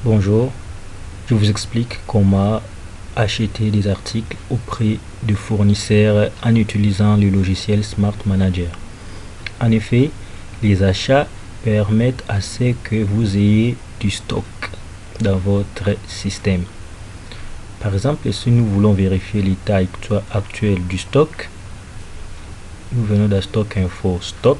Bonjour, je vous explique comment acheter des articles auprès de fournisseurs en utilisant le logiciel Smart Manager. En effet, les achats permettent à ce que vous ayez du stock dans votre système. Par exemple, si nous voulons vérifier l'état actuel du stock, nous venons dans Stock Info Stock.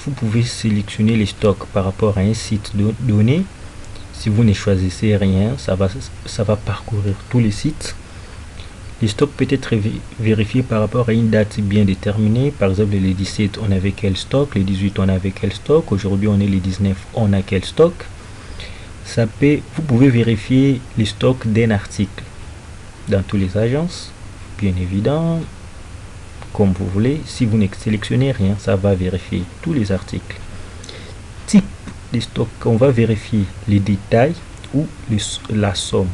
Vous pouvez sélectionner les stocks par rapport à un site donné. Si vous ne choisissez rien, ça va parcourir tous les sites. Les stocks peut être vérifiés par rapport à une date bien déterminée. Par exemple, les 17, on avait quel stock. Les 18, on avait quel stock. Aujourd'hui, on est les 19, on a quel stock. Vous pouvez vérifier les stocks d'un article dans toutes les agences, bien évidemment. Comme vous voulez, si vous ne sélectionnez rien, ça va vérifier tous les articles. Type de stock, on va vérifier les détails ou la somme.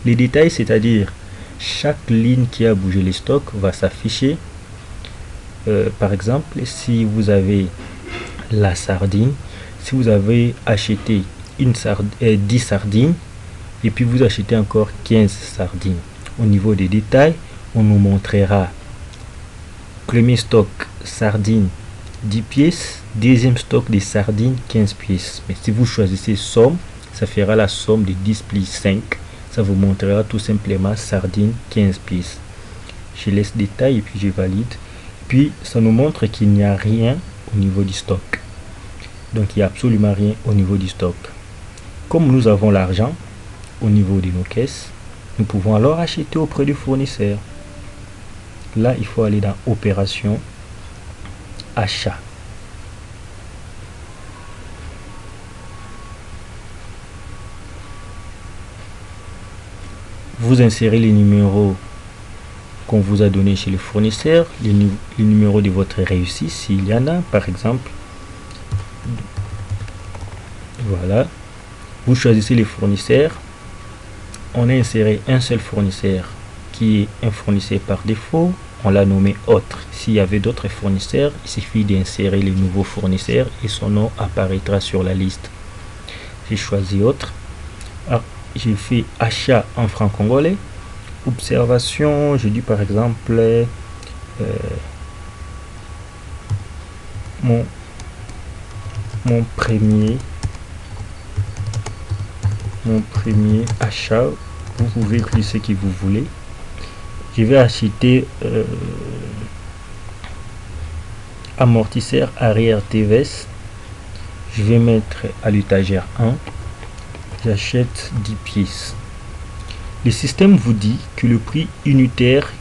Les détails, c'est-à-dire chaque ligne qui a bougé les stocks va s'afficher. Par exemple, si vous avez la sardine, si vous avez acheté 10 sardines et puis vous achetez encore 15 sardines. Au niveau des détails, on nous montrera premier stock sardines 10 pièces, deuxième stock des sardines 15 pièces. Mais si vous choisissez somme, ça fera la somme de 10 plus 5. Ça vous montrera tout simplement sardines 15 pièces. Je laisse détail et puis je valide. Puis ça nous montre qu'il n'y a rien au niveau du stock. Donc il n'y a absolument rien au niveau du stock. Comme nous avons l'argent au niveau de nos caisses, nous pouvons alors acheter auprès du fournisseur. Là, il faut aller dans Opération, Achat. Vous insérez les numéros qu'on vous a donné chez le fournisseur, les numéros de votre réussite, s'il y en a, par exemple. Voilà. Vous choisissez les fournisseurs. On a inséré un seul fournisseur qui est un fournisseur par défaut, on l'a nommé autre. S'il y avait d'autres fournisseurs, il suffit d'insérer les nouveaux fournisseurs et son nom apparaîtra sur la liste. J'ai choisi autre. Alors, j'ai fait achat en francs congolais. Observation, je dis par exemple mon premier achat. Vous pouvez écrire ce que vous voulez. Je vais acheter amortisseur arrière TVS. Je vais mettre à l'étagère 1. J'achète 10 pièces. Le système vous dit que le prix unitaire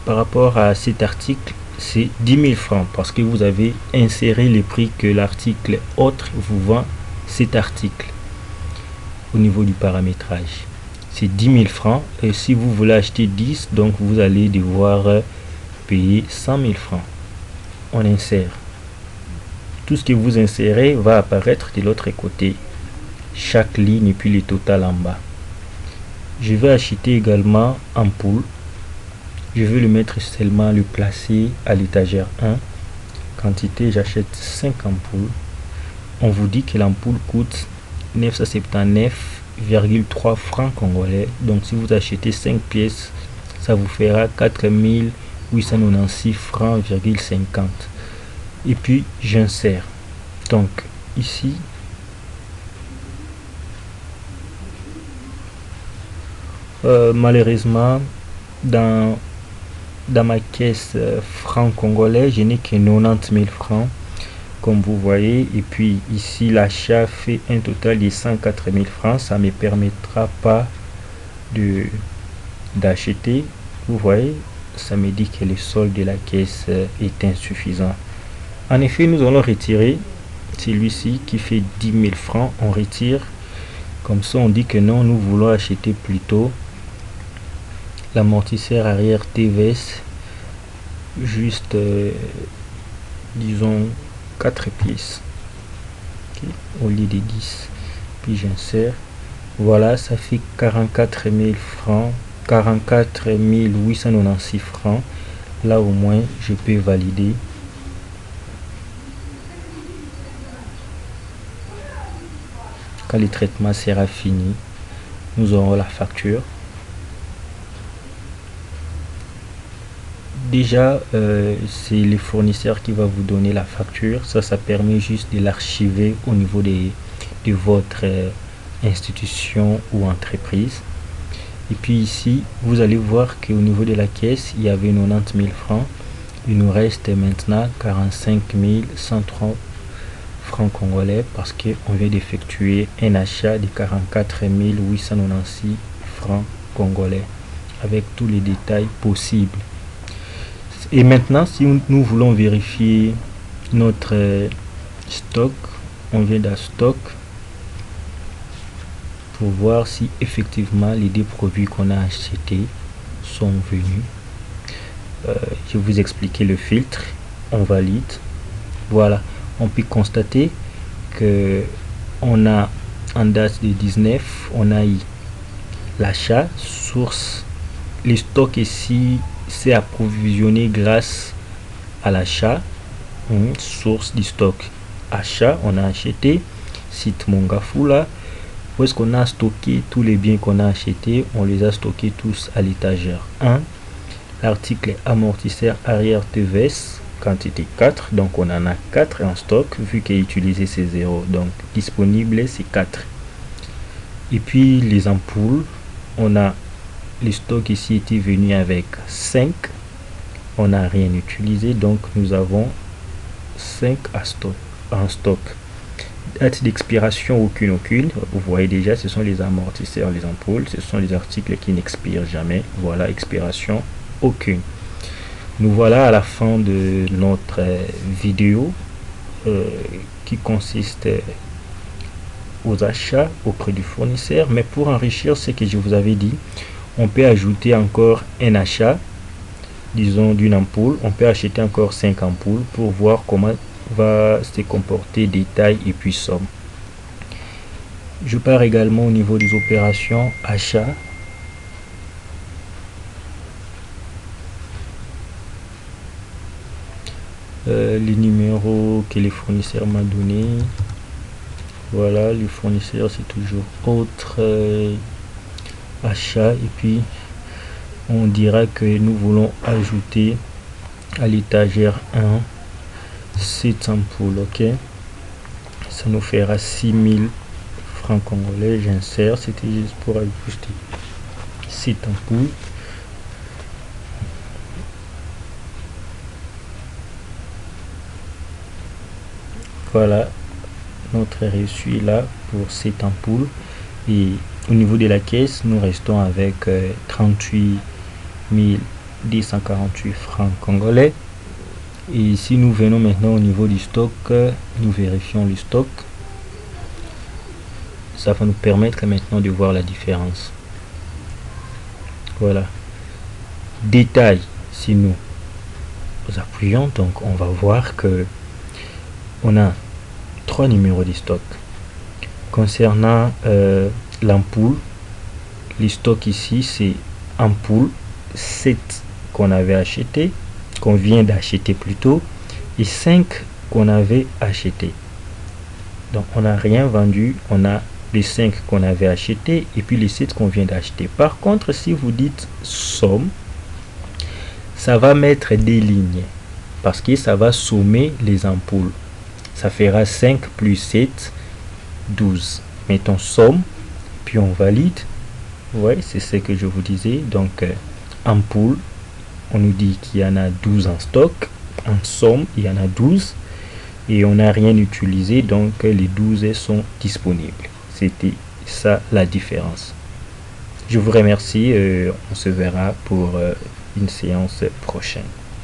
par rapport à cet article, c'est 10 000 francs parce que vous avez inséré les prix que l'article autre vous vend cet article au niveau du paramétrage. C'est 10 000 francs et si vous voulez acheter 10, donc vous allez devoir payer 100 000 francs. On insère. Tout ce que vous insérez va apparaître de l'autre côté. Chaque ligne et puis le total en bas. Je vais acheter également ampoule. Je vais le mettre seulement le placer à l'étagère 1. Quantité, j'achète 5 ampoules. On vous dit que l'ampoule coûte 979,3 francs congolais. Donc si vous achetez 5 pièces, ça vous fera 4896 francs, 50. Et puis j'insère. Donc ici, malheureusement, dans ma caisse francs congolais, je n'ai que 90 000 francs. Comme vous voyez, et puis ici l'achat fait un total de 104 000 francs. Ça ne me permettra pas d'acheter. Vous voyez, ça me dit que le solde de la caisse est insuffisant. En effet, nous allons retirer celui-ci qui fait 10 000 francs. On retire. Comme ça, on dit que non, nous voulons acheter plutôt l'amortisseur arrière TVS. Juste, disons, 4 pièces, okay, au lieu de 10. Puis j'insère. Voilà, ça fait 44 000 francs, 44 896 francs. Là au moins je peux valider. Quand le traitement sera fini, nous aurons la facture. Déjà, c'est le fournisseur qui va vous donner la facture. Ça permet juste de l'archiver au niveau de votre institution ou entreprise. Et puis ici, vous allez voir qu'au niveau de la caisse, il y avait 90 000 francs. Il nous reste maintenant 45 130 francs congolais parce qu'on vient d'effectuer un achat de 44 896 francs congolais avec tous les détails possibles. Et maintenant, si nous voulons vérifier notre stock, on vient dans stock pour voir si effectivement les deux produits qu'on a achetés sont venus. Je vais vous expliquer le filtre. On valide. Voilà, on peut constater que on a en date de 19, on a eu l'achat source. Le stock ici c'est approvisionné grâce à l'achat. Source du stock, achat, on a acheté. Site Mongafula, où est-ce qu'on a stocké tous les biens qu'on a achetés? On les a stockés tous à l'étagère 1. L'article amortisseur arrière TVS, quantité 4, donc on en a 4 en stock vu qu'il a utilisé ces 0, donc disponible c'est 4. Et puis les ampoules, on a le stock ici était venu avec 5, on n'a rien utilisé, donc nous avons 5 en stock. Date d'expiration aucune. Vous voyez déjà, ce sont les amortisseurs, les ampoules, ce sont les articles qui n'expirent jamais. Voilà, expiration aucune. Nous voilà à la fin de notre vidéo qui consiste aux achats auprès du fournisseur. Mais pour enrichir ce que je vous avais dit, on peut ajouter encore un achat, disons d'une ampoule. On peut acheter encore 5 ampoules pour voir comment va se comporter détail et puis somme. Je pars également au niveau des opérations achat. Les numéros que les fournisseurs m'ont donné. Voilà, les fournisseurs c'est toujours autre achat, et puis on dira que nous voulons ajouter à l'étagère 1 7 ampoules. Ok, ça nous fera 6000 francs congolais. J'insère, c'était juste pour ajuster 7 ampoules. Voilà, notre reçu est là pour cette ampoule. Et au niveau de la caisse, nous restons avec 38 248 francs congolais. Et si nous venons maintenant au niveau du stock, nous vérifions le stock. Ça va nous permettre maintenant de voir la différence. Voilà. Détail, si nous appuyons, donc on va voir que on a 3 numéros de stock. Concernant l'ampoule, le stock ici c'est ampoule 7 qu'on avait acheté, qu'on vient d'acheter plutôt, et 5 qu'on avait acheté. Donc on n'a rien vendu, on a les 5 qu'on avait acheté et puis les 7 qu'on vient d'acheter. Par contre, si vous dites somme, ça va mettre des lignes parce que ça va sommer les ampoules. Ça fera 5 plus 7, 12. Mettons somme, puis on valide. Ouais, c'est ce que je vous disais. Donc, ampoule, on nous dit qu'il y en a 12 en stock. En somme, il y en a 12. Et on n'a rien utilisé, donc les 12 sont disponibles. C'était ça la différence. Je vous remercie. On se verra pour une séance prochaine.